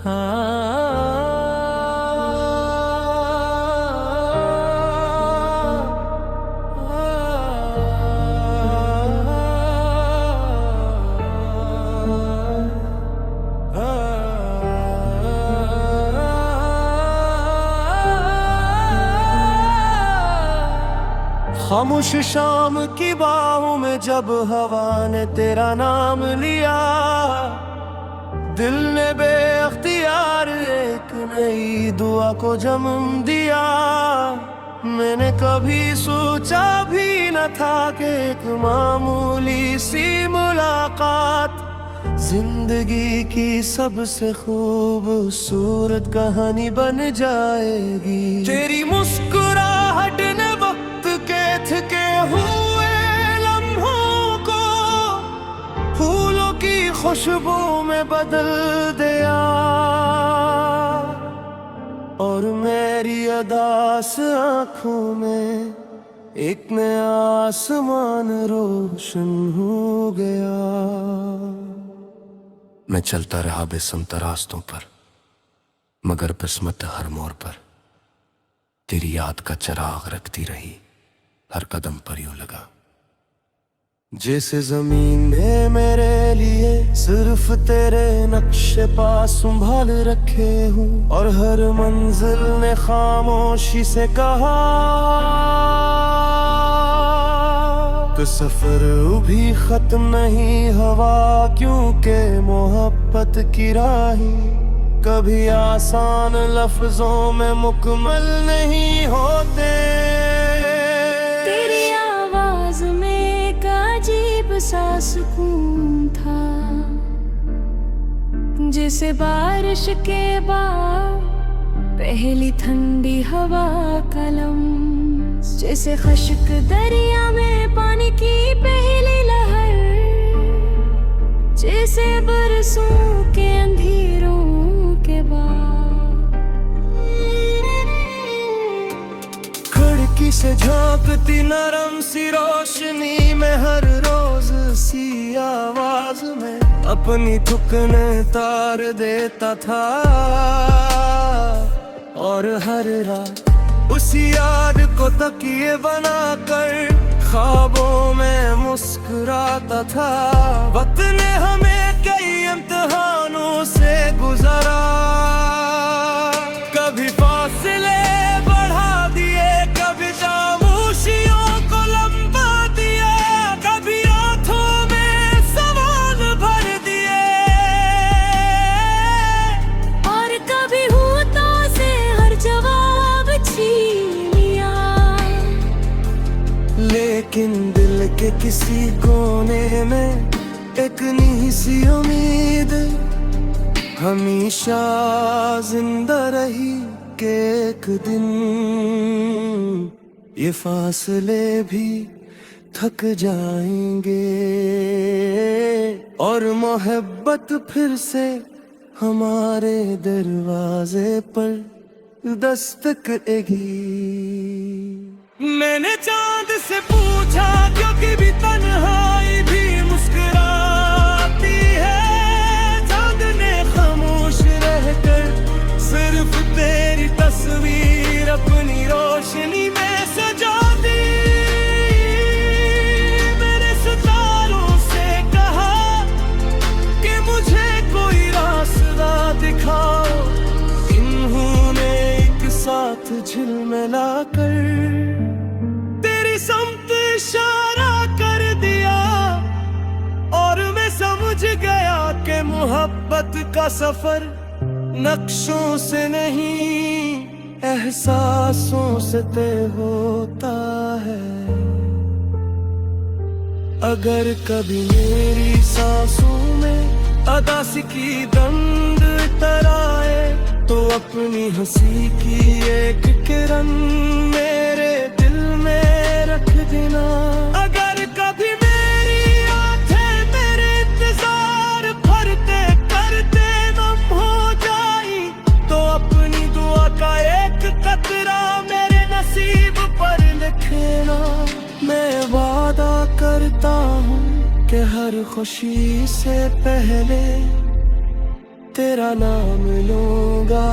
खामोश शाम की बाहों में जब हवा ने तेरा नाम लिया, दिल ने बेअख्तियार एक नई दुआ को जन्म दिया। मैंने कभी सोचा भी न था कि एक मामूली सी मुलाकात जिंदगी की सबसे खूबसूरत कहानी बन जाएगी। तेरी मुस्कुराहट ने वक्त के थके हुए लम्हों को फूलों की खुशबू में बदल दिया, और मेरी अदास आँखों में एक नया आसमान रोशन हो गया। मैं चलता रहा बेसमत रास्तों पर, मगर किस्मत हर मोड़ पर तेरी याद का चिराग रखती रही। हर कदम पर यूं लगा जैसे जमीन ने मेरे लिए सिर्फ तेरे नक्शे पा संभाल रखे हूँ, और हर मंजिल ने खामोशी से कहा कि सफर भी खत्म नहीं हवा, क्योंकि मोहब्बत की राहें कभी आसान लफ्जों में मुकम्मल नहीं होते। तेरी आवाज में एक अजीब सा सुकून था, जैसे बारिश के बाद पहली ठंडी हवा का लम्स, जैसे खश्क दरिया में पानी की पहली लहर, जैसे बरसों के अंधेरों के बाद। खिड़की से झांकती नरम सी रोशनी में हर रोज सी आवाज में अपनी थुकने तार देता था, और हर रात उसी याद को तकिए बनाकर ख्वाबों में मुस्कुराता था। वक्त ने हमें कई इम्तिहानों से गुजारा, कभी फासले बढ़ा दिए, कभी खामोशियों को लंबा दिया, कभी आंखों में सवाल भर दिए, और कभी होठों से हर जवाब छीन लिया। लेकिन दिल के किसी कोने में एक नीं सी उम्मीद हमेशा जिंदा रही कि एक दिन ये फासले भी थक जाएंगे, और मोहब्बत फिर से हमारे दरवाजे पर दस्तकेगी। मैंने चांद से पूछा क्योंकि भी तन्हाई भी मुस्कुराती है, चांद ने खामोश रहकर सिर्फ तेरी तस्वीर अपनी रोशनी में सजा दी। मेरे सितारों से कहा कि मुझे कोई रास्ता दिखाओ, इन्होंने एक साथ झिलमिला कर समत इशारा कर दिया, और मैं समझ गया कि मोहब्बत का सफर नक्शों से नहीं एहसासों से तय होता है। अगर कभी मेरी सांसों में अदासी की दंड तराए, तो अपनी हंसी की एक किरण मेरे दिल में रख देना। अगर कभी मेरी आंखें मेरे इंतजार भरते करते नम हो जाई, तो अपनी दुआ का एक कतरा मेरे नसीब पर लिखना। मैं वादा करता हूँ कि हर खुशी से पहले तेरा नाम लूंगा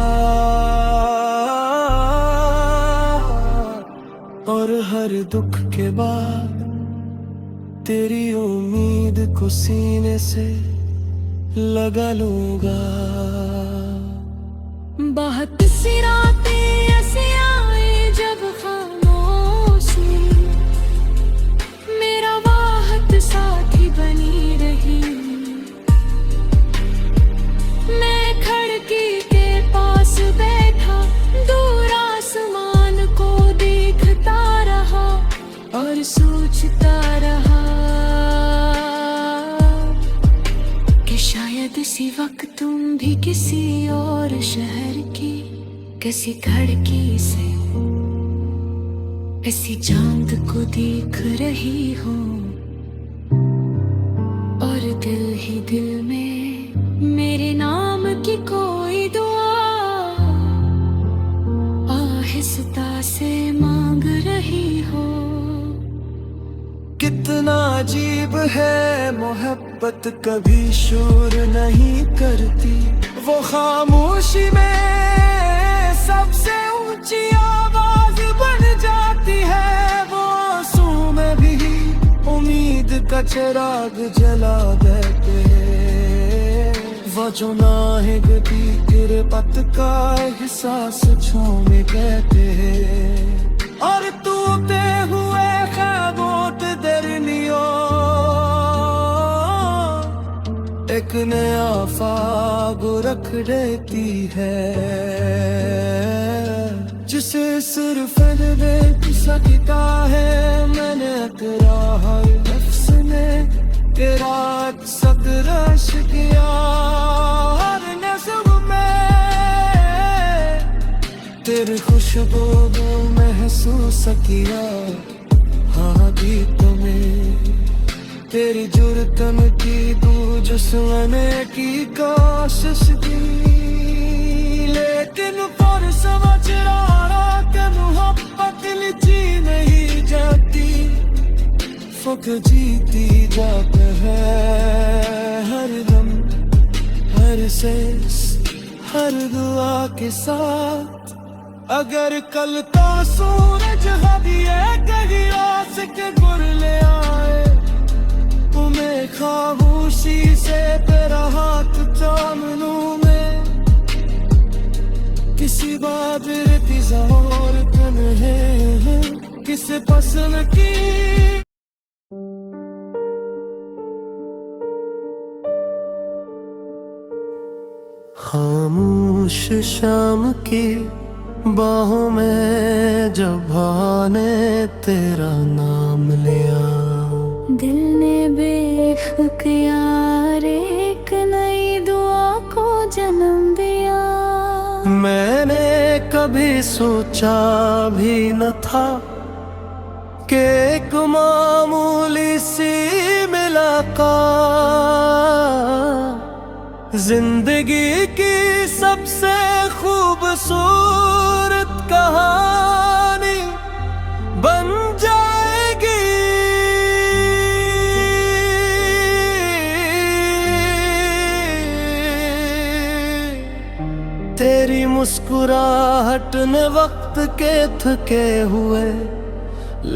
और हर दुख के बाद तेरी उम्मीद को सीने से लगा लूंगा। बहुत सी रातें ऐसी आए जब खामोशी मेरा वाहत साथी बनी रही। मैं खिड़की के पास बैठा दूर आसमान को देखता रहा और सोचता रहा कि शायद इसी वक्त तुम भी किसी और शहर की किसी खिड़की से किसी चांद को देख रही हो और दिल ही दिल में मेरे नाम की कोई दुआ आहिस्ता से मांग रही हो। कितना अजीब है मोहब्बत कभी शोर नहीं करती, वो खामोशी में सबसे ऊंची आवाज बन जाती है। वो आंसू में भी उम्मीद का चिराग जला देते हैं। वो जो नाहिगती तिरपत का एहसास छूने कहते हैं। और तूते हुए ख्वाबों दरनियो एक नया ख्वाब रख देती है, जिसे सिर्फ दे सकता है। मैंने तेरा हर नफ्स ने तेरा अक्सर रश किया, हर नस्ब में तेरी खुशबू महसूस किया। हाँ गीतों में तेरी जुर्तन की तू जिस्म की कोशिश की, लेकिन पर समझ रहा कि मोहब्बत जी नहीं जाती, फक जीती जाते है हर दम हर सांस हर दुआ के साथ। अगर कल का सूरज हदिए कहीं आस के गुर ले आए, तुम्हें खामोशी से तेरा हाथ थाम लूं मैं। किसी बाबिर पिज़ा और तन्हे किस पसंद की खामोश शाम की बाहों में जब आने तेरा नाम लिया, दिल ने बेख्तियार एक नई दुआ को जन्म दिया। मैंने कभी सोचा भी न था कि एक मामूली सी मुलाकात जिंदगी की सबसे खूबसूरत कहानी बन जाएगी। तेरी मुस्कुराहट ने वक्त के थके हुए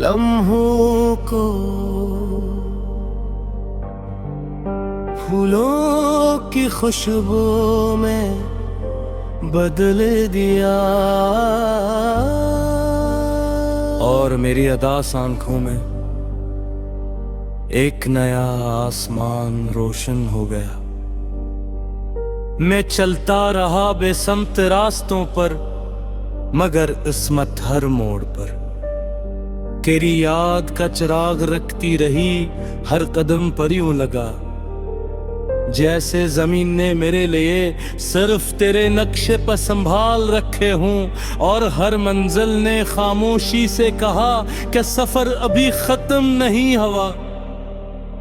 लम्हों को फूलों की खुशबू में बदल दिया। और मेरी अदास आंखों में एक नया आसमान रोशन हो गया। मैं चलता रहा बेसमत रास्तों पर, मगर इस्मत हर मोड़ पर तेरी याद का चिराग रखती रही। हर कदम पर यूं लगा जैसे जमीन ने मेरे लिए सिर्फ तेरे नक्शे पर संभाल रखे हों, और हर मंजिल ने खामोशी से कहा कि सफर अभी खत्म नहीं हुआ।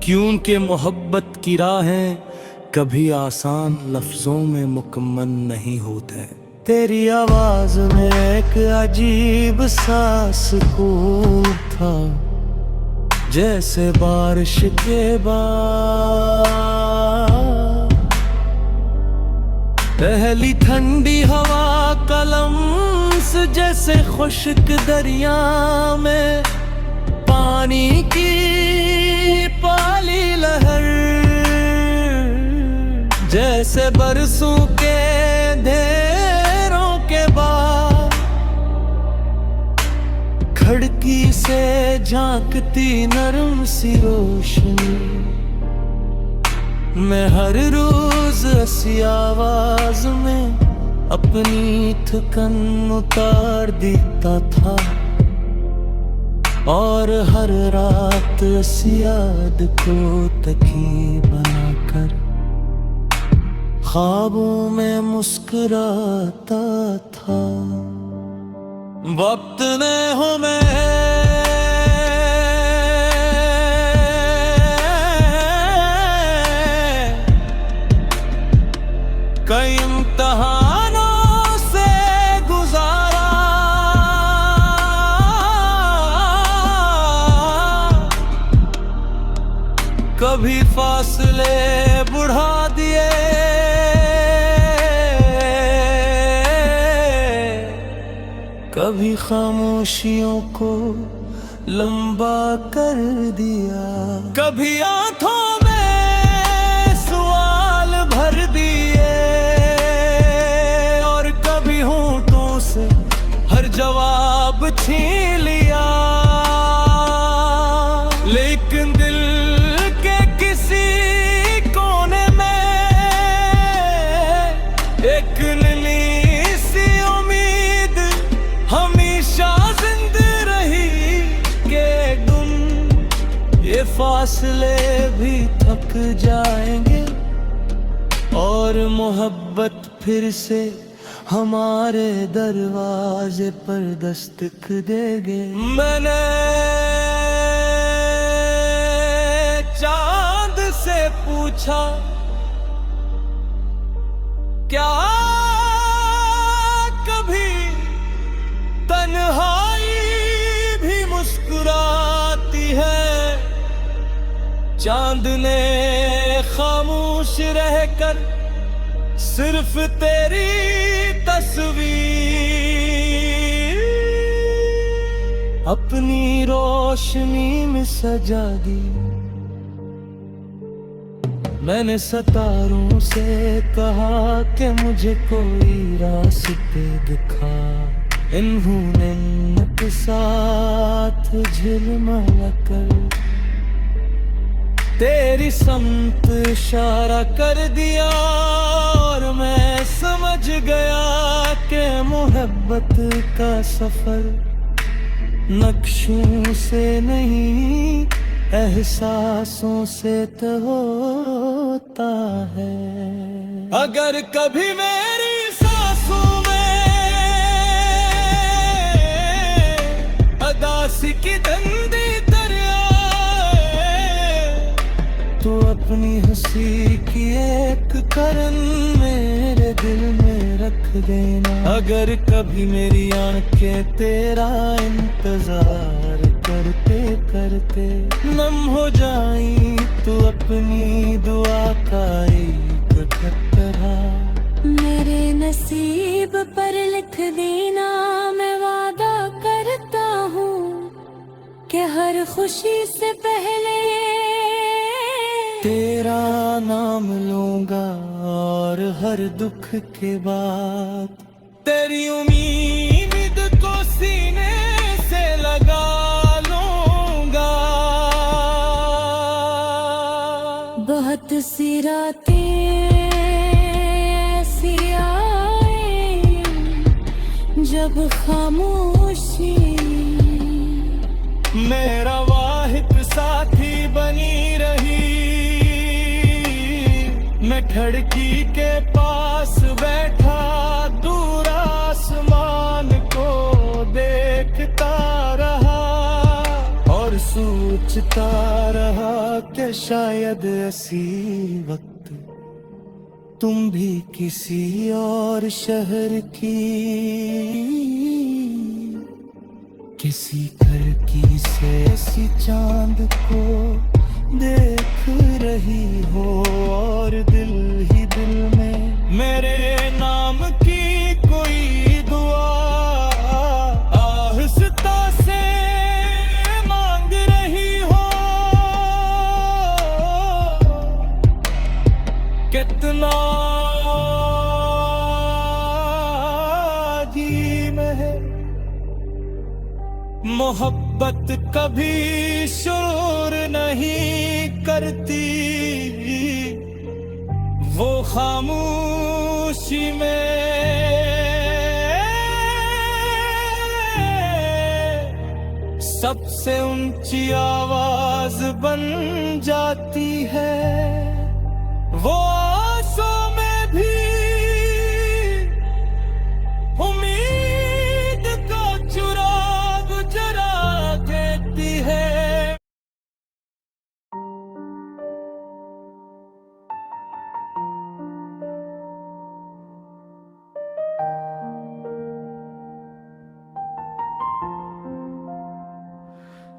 क्योंकि मोहब्बत की राहें कभी आसान लफ्जों में मुकम्मल नहीं होते। तेरी आवाज में एक अजीब सा सुकून था, जैसे बारिश के बाद पहली ठंडी हवा का लम्स जैसे खुश्क दरिया में पानी की पाली लहर, जैसे बरसों के अंधेरों के बाद खिड़की से झांकती नरम सी रोशनी। मैं हर रोज ऐसी आवाज में अपनी थकन उतार देता था, और हर रात ऐसी याद को तकिए बनाकर ख्वाबों में मुस्कुराता था। वक्त ने हमें कई इम्तिहानों से गुजारा, कभी फासले बढ़ा दिए, कभी खामोशियों को लंबा कर दिया, कभी आंखों में सवाल भर दिए, और कभी होंठों से हर जवाब छीन लिया। लेकिन दिल के किसी कोने में एक नीली सी उम्मीद हमेशा जिंदा रही कि तुम ये फासले भी थक जाएंगे और मोहब्बत फिर से हमारे दरवाजे पर दस्तक देंगे। मैंने चांद से पूछा, क्या कभी तन्हाई भी मुस्कुराती है? चांद ने खामोश रहकर सिर्फ तेरी तस्वीर अपनी रोशनी में सजा दी। मैंने सितारों से कहा कि मुझे कोई रास्ते दिखा, इन्होंने के साथ झिलमिला कर तेरी समत इशारा कर दिया, और मैं समझ गया कि मोहब्बत का सफर नक्शों से नहीं एहसासों से तो होता है। अगर कभी मेरी सांसों में अदासी की धंधी तो अपनी हंसी की एक करन मेरे दिल में रख देना। अगर कभी मेरी आंखें तेरा इंतजार करते करते नम हो जाई तो अपनी दुआ का एक खतरा मेरे नसीब पर लिख देना। मैं वादा करता हूँ कि हर खुशी से पहले तेरा नाम लूंगा, और हर दुख के बाद तेरी उम्मीद को सीने से लगा लूंगा। बहुत सी रातें ऐसी आए जब खामोशी मेरा वाहिद साथी बनी रही। मैं खिड़की के पास बैठा दूर आसमान को देखता रहा, और सोचता रहा कि शायद इसी वक्त तुम भी किसी और शहर की किसी खिड़की से ऐसी चांद को देख रही हो, और दिल ही दिल में मेरे नाजी में है। मोहब्बत कभी शोर नहीं करती, वो खामोशी में सबसे ऊंची आवाज बन जाती है। वो आंसू में भी उम्मीद का चिराग जला देती है।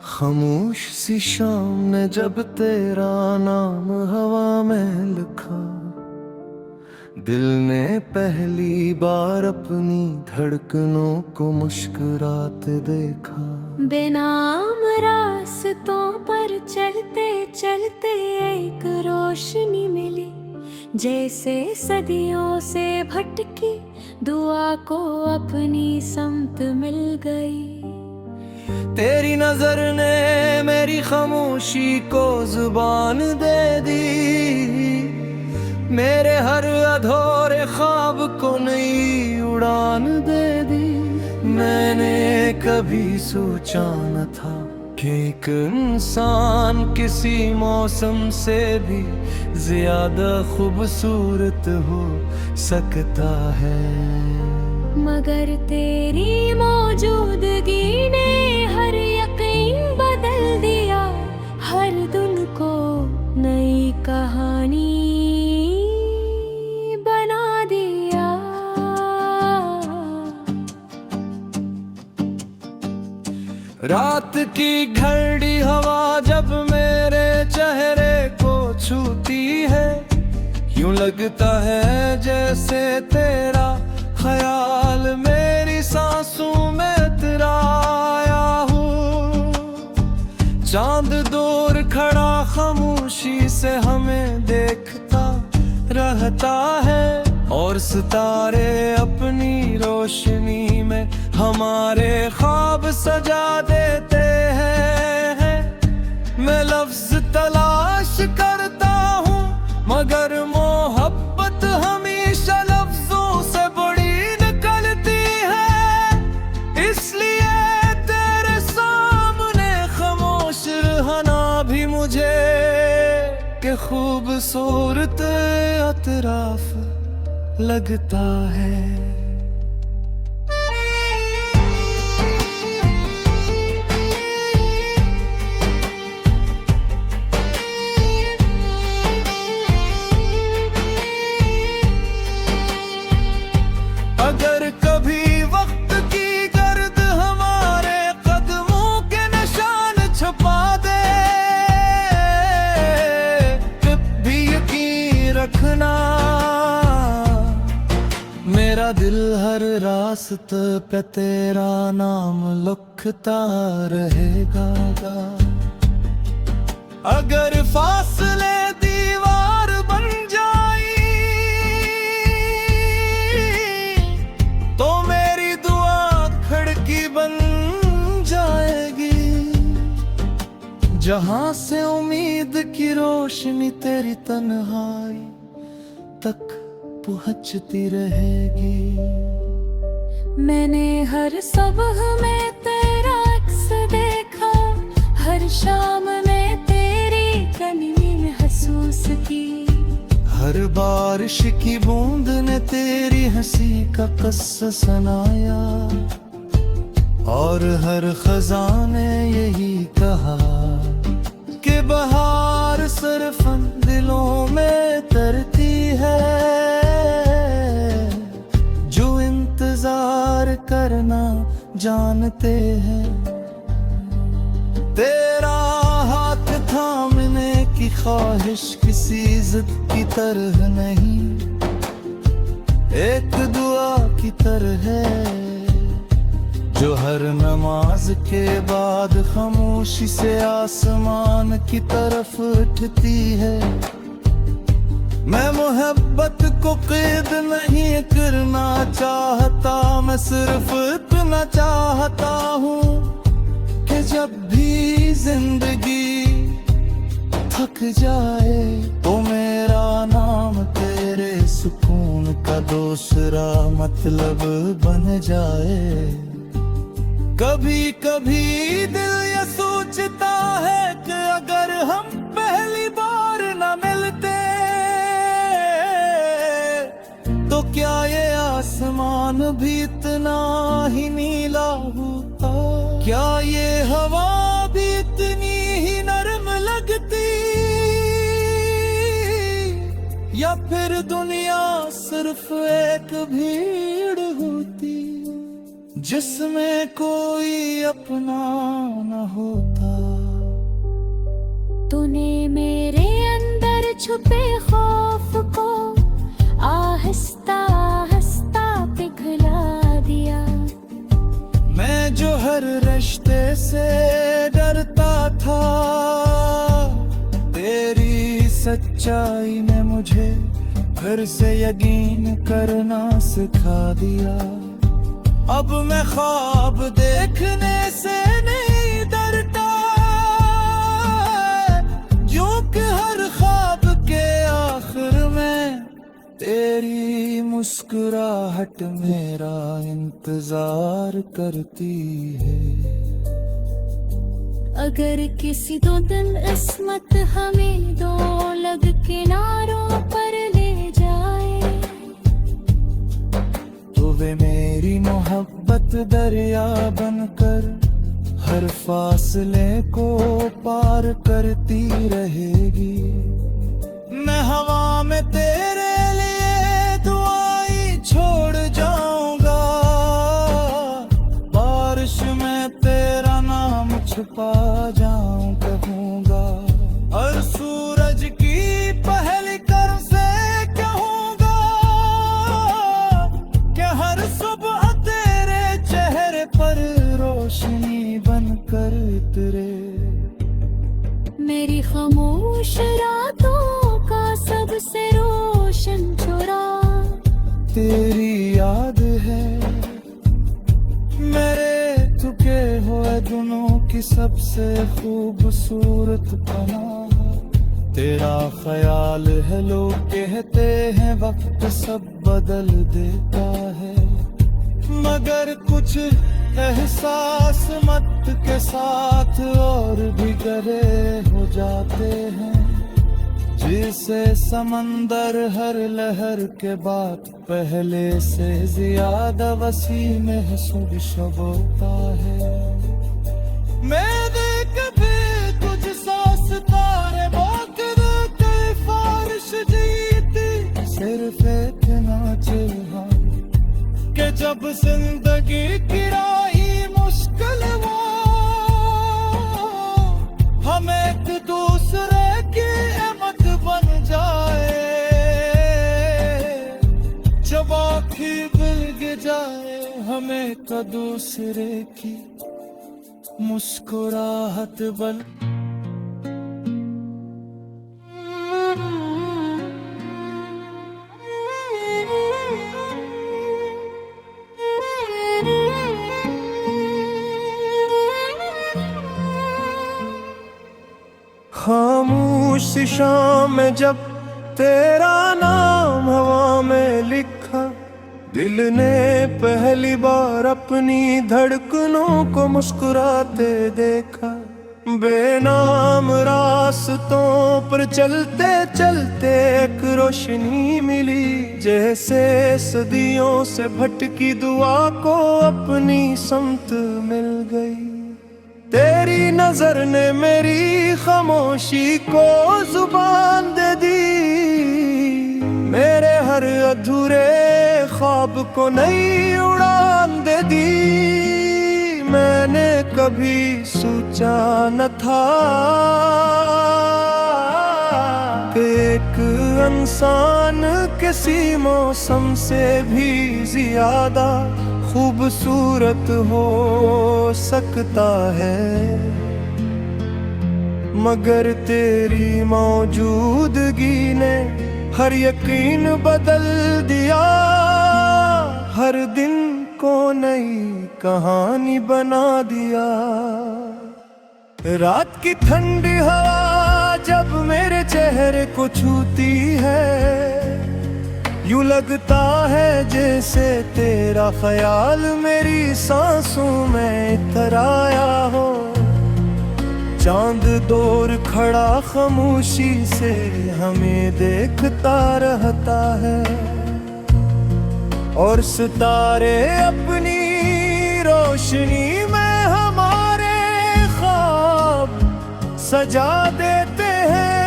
खामोश सी शाम ने जब तेरा नाम हवा में लिखा, दिल ने पहली बार अपनी धड़कनों को मुस्कुराते देखा। बेनाम रास्तों पर चलते चलते एक रोशनी मिली, जैसे सदियों से भटकी दुआ को अपनी समत मिल गई। तेरी नजर ने मेरी खामोशी को जुबान दे दी, मेरे हर अधूरे ख्वाब को नई उड़ान दे दी। मैंने कभी सोचा न था कि एक इंसान किसी मौसम से भी ज्यादा खूबसूरत हो सकता है। मगर तेरी मौजूदगी ने हर यकीन बदल दिया, हर दिन को नई कहानी बना दिया। रात की घड़ी हवा जब मेरे चेहरे को छूती है, यूं लगता है जैसे तेरा ख्याल मेरी सांसों में उतराया हो। चांद दूर खड़ा खामोशी से हमें देखता रहता है, और सितारे अपनी रोशनी में हमारे ख्वाब सजा देते हैं। मैं लफ्ज तलाश करता हूँ मगर मोहब्बत हमेशा लफ्जों से बड़ी निकलती है। इसलिए तेरे सामने खामोश रहना भी मुझे के खूबसूरत अतराफ लगता है। अगर कभी वक्त की गर्द हमारे कदमों के निशान छुपा दे, तब भी यकीन रखना मेरा दिल हर रास्ते पे तेरा नाम लिखता रहेगा। अगर फासले दीवार बन जाई तो मेरी दुआ खिड़की बन जाएगी। जहां से उम्मीद की रोशनी तेरी तन्हाई तक पहुंचती रहेगी। मैंने हर सुबह में तेरा अक्स देखा, हर शाम में तेरी कमी महसूस की। हर बारिश की बूंद ने तेरी हंसी का किस्सा सुनाया, और हर खजाने यही कहा कि बहार सिर्फ दिलों में तरती है, जो इंतजार करना जानते हैं। तेरा हाथ थामने की ख्वाहिश किसी जिद की तरह नहीं, एक दुआ की तरह है जो हर नमाज के बाद खामोशी से आसमान की तरफ उठती है। मैं मोहब्बत को कैद नहीं करना चाहता, मैं सिर्फ इतना चाहता हूँ कि जब भी जिंदगी थक जाए तो मेरा नाम तेरे सुकून का दूसरा मतलब बन जाए। कभी कभी दिल ये सोचता है कि अगर हम पहली बार न मिलते तो क्या ये आसमान भी इतना ही नीला होता, क्या ये हवा भी इतनी ही नरम लगती, या फिर दुनिया सिर्फ एक भीड़ होती जिसमें कोई अपना न होता। तूने मेरे अंदर छुपे खौफ को आहिस्ता आहिस्ता पिघला दिया। मैं जो हर रिश्ते से डरता था, तेरी सच्चाई ने मुझे फिर से यकीन करना सिखा दिया। अब मैं ख्वाब देखने से नहीं डरता, क्योंकि हर ख्वाब के आखिर में तेरी मुस्कुराहट मेरा इंतजार करती है। अगर किसी दो दिन किस्मत हमें दो लग किनारों पर ले जाए तो वे मेरी मोहब्बत दरिया बनकर हर फासले को पार करती रहेगी। मैं हवा में तेरे लिए दुआएं छोड़ जाऊंगा, बारिश में तेरा नाम छुपा जाऊं कहूंगा, और सूरज की पहली करम से कहूंगा कि हर सुबह तेरे चेहरे पर रोशनी बनकर उतरे। मेरी खामोश रातों का सबसे रोशन चुरा तेरी याद है, मेरे तुके हुए दिनों की सबसे खूबसूरत पनाह। तेरा ख्याल है, लोग कहते हैं वक्त सब बदल देता है, मगर कुछ एहसास मत के साथ और भी गहरे हो जाते हैं, जिसे समंदर हर लहर के बाद पहले से ज्यादा वसी महसूस होता है। मैंने कभी कुछ सांस तारे बाकर कई फारिश जीती, सिर्फ इतना चाहा कि जब जिंदगी की राही मुश्किल हो, हम एक दूसरे की अहमत बन जाए, जब आँखें बिलग जाए हमें एक दूसरे की मुस्कुराहट बन। खामोश शाम में जब तेरा नाम हवा में लिखा, दिल ने पहली बार अपनी धड़कनों को मुस्कुराते देखा। बेनाम रास्तों पर चलते चलते एक रोशनी मिली, जैसे सदियों से भटकी दुआ को अपनी समत मिल गई। तेरी नजर ने मेरी खामोशी को जुबान दे दी, मेरे हर अधूरे ख्वाब को नई उड़ान दे दी। मैंने कभी सोचा न था कि एक इंसान किसी मौसम से भी ज्यादा खूबसूरत हो सकता है, मगर तेरी मौजूदगी ने हर यकीन बदल दिया, हर दिन को नई कहानी बना दिया। रात की ठंडी हवा जब मेरे चेहरे को छूती है, यूं लगता है जैसे तेरा ख्याल मेरी सांसों में इतराया हो। चांद दूर खड़ा खामोशी से हमें देखता रहता है, और सितारे अपनी रोशनी में हमारे ख्वाब सजा देते हैं।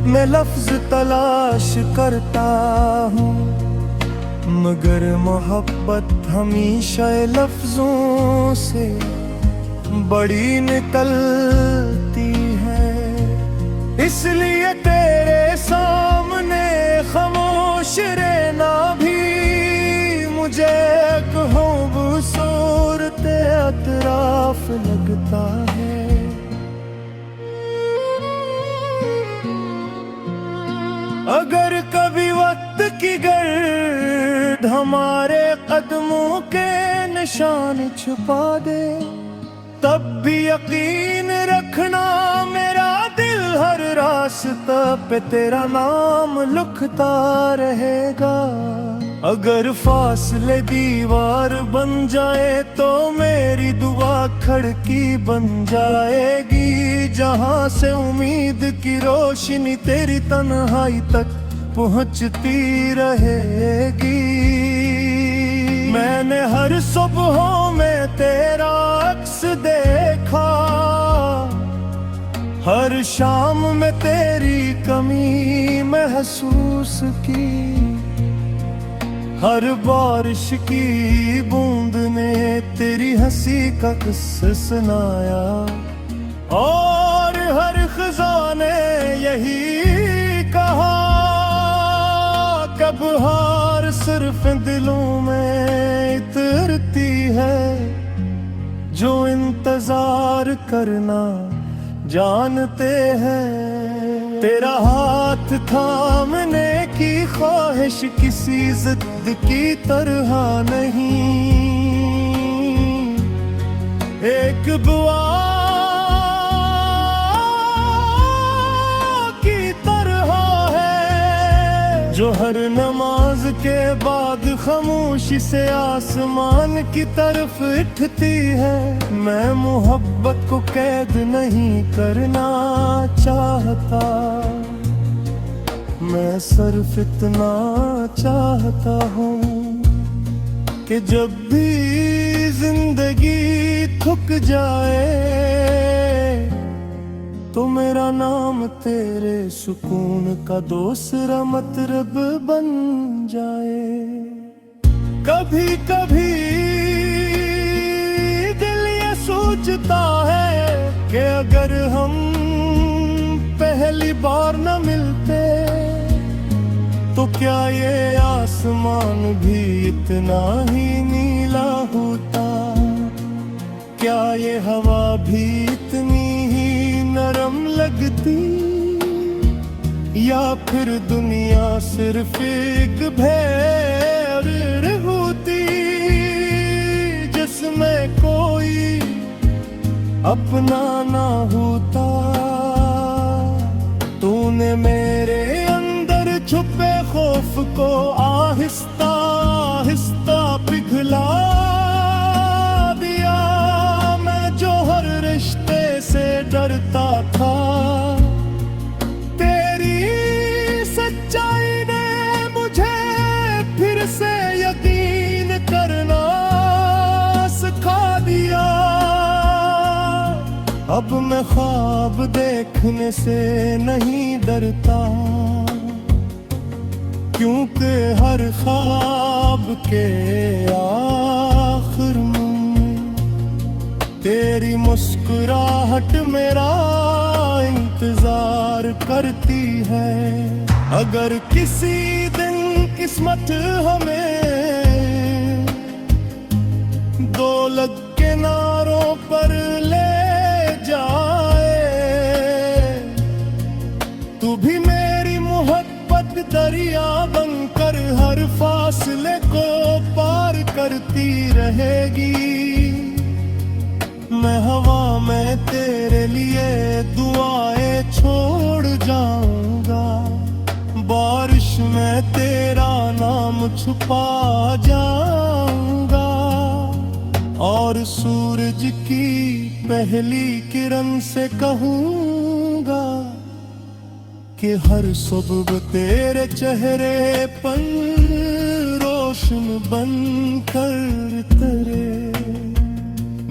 मैं लफ्ज तलाश करता हूँ, मगर मोहब्बत हमेशा लफ्जों से बड़ी निकलती है। इसलिए तेरे सामने खामोश रहना भी मुझे खूबसूरत अतराफ लगता है। अगर कभी वक्त की गर्द हमारे कदमों के निशान छुपा दे, तब भी यकीन रखना मेरा दिल हर रास्ता पे तेरा नाम लिखता रहेगा। अगर फासले दीवार बन जाए तो मेरी दुआ खिड़की बन जाएगी, जहां से उम्मीद की रोशनी तेरी तन्हाई तक पहुंचती रहेगी। मैंने हर सुबहों में तेरा अक्स देखा, हर शाम में तेरी कमी महसूस की। हर बारिश की बूंद ने तेरी हंसी का किस्सा सुनाया, और हर खज़ां ने यही कहा, कब हार सिर्फ दिलों में इतरती है, जो इंतजार करना जानते हैं। तेरा हाथ थामने की ख्वाहिश किसी जिद की तरह नहीं, एक दुआ की तरह है, जो हर नमाज के बाद खामोशी से आसमान की तरफ उठती है। मैं मोहब्बत को कैद नहीं करना चाहता, मैं सिर्फ इतना चाहता हूँ कि जब भी जिंदगी थक जाए तो मेरा नाम तेरे सुकून का दूसरा मतलब बन जाए। कभी कभी दिल ये सोचता है कि अगर हम पहली बार न मिलते तो क्या ये आसमान भी इतना ही नीला होता, क्या ये हवा भी इतनी ही नरम लगती, या फिर दुनिया सिर्फ एक भैर होती जिसमें कोई अपना ना होता। तूने मेरे अंदर छुपे खौफ को आहिस्ता आहिस्ता पिघला दिया। मैं जो हर रिश्ते से डरता था, तेरी सच्चाई ने मुझे फिर से यकीन करना सिखा दिया। अब मैं ख्वाब देखने से नहीं डरता, क्योंकि हर ख्वाब के आखिर में तेरी मुस्कुराहट मेरा इंतजार करती है। अगर किसी दिन किस्मत हमें दौलत के नारों पर ले जाए रहेगी। मैं हवा में तेरे लिए दुआएं छोड़ जाऊंगा, बारिश में तेरा नाम छुपा जाऊंगा, और सूरज की पहली किरण से कहूंगा कि हर सुबह तेरे चेहरे पर रोशन बनकर तरे।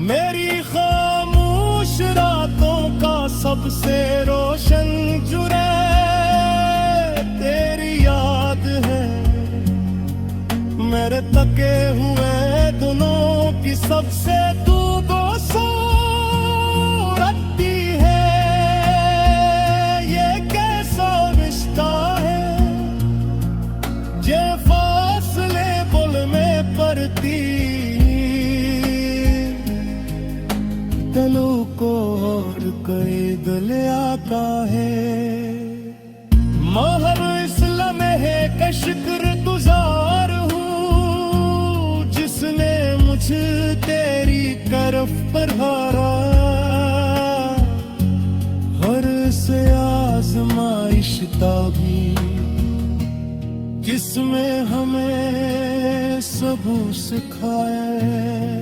मेरी खामोश रातों का सबसे रोशन जुरे तेरी याद है। मेरे तके हुए दिनों की सबसे तू दोसो रखती है। ये कैसा रिश्ता है जे फासले बुल में पड़ती, दिलों को और कैद ले आता है। महर इस लम्हे का शुक्र गुजार हूँ जिसने मुझे तेरी तरफ बढ़ाया। हर से आजमाइश भी किसमें हमें सबूत सिखाया है।